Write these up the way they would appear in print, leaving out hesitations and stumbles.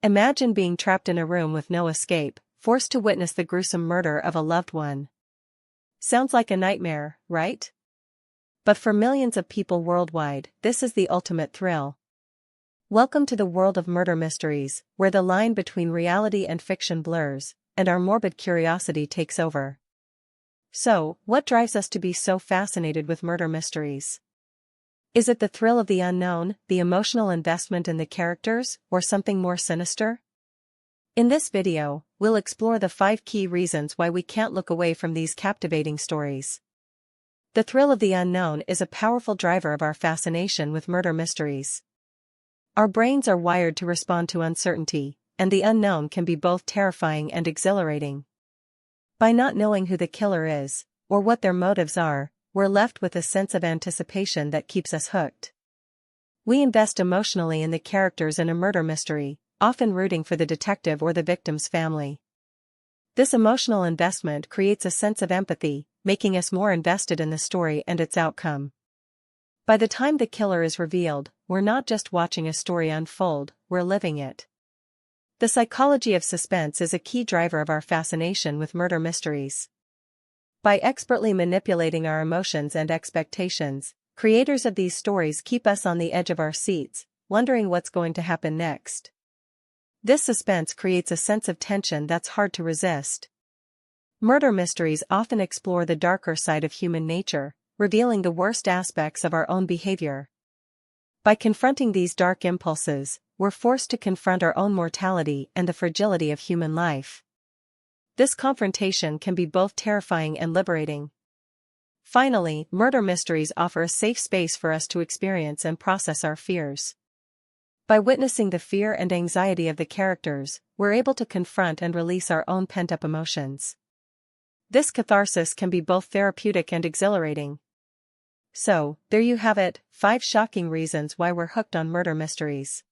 Imagine being trapped in a room with no escape, forced to witness the gruesome murder of a loved one. Sounds like a nightmare, right? But for millions of people worldwide, this is the ultimate thrill. Welcome to the world of murder mysteries, where the line between reality and fiction blurs, and our morbid curiosity takes over. So, what drives us to be so fascinated with murder mysteries? Is it the thrill of the unknown, the emotional investment in the characters, or something more sinister? In this video, we'll explore the 5 key reasons why we can't look away from these captivating stories. The thrill of the unknown is a powerful driver of our fascination with murder mysteries. Our brains are wired to respond to uncertainty, and the unknown can be both terrifying and exhilarating. By not knowing who the killer is, or what their motives are, we're left with a sense of anticipation that keeps us hooked. We invest emotionally in the characters in a murder mystery, often rooting for the detective or the victim's family. This emotional investment creates a sense of empathy, making us more invested in the story and its outcome. By the time the killer is revealed, we're not just watching a story unfold, we're living it. The psychology of suspense is a key driver of our fascination with murder mysteries. By expertly manipulating our emotions and expectations, creators of these stories keep us on the edge of our seats, wondering what's going to happen next. This suspense creates a sense of tension that's hard to resist. Murder mysteries often explore the darker side of human nature, revealing the worst aspects of our own behavior. By confronting these dark impulses, we're forced to confront our own mortality and the fragility of human life. This confrontation can be both terrifying and liberating. Finally, murder mysteries offer a safe space for us to experience and process our fears. By witnessing the fear and anxiety of the characters, we're able to confront and release our own pent-up emotions. This catharsis can be both therapeutic and exhilarating. So, there you have it, 5 shocking reasons why we're hooked on murder mysteries.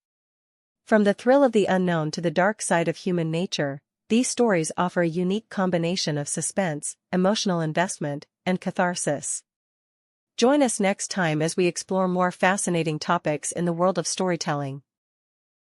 From the thrill of the unknown to the dark side of human nature, these stories offer a unique combination of suspense, emotional investment, and catharsis. Join us next time as we explore more fascinating topics in the world of storytelling.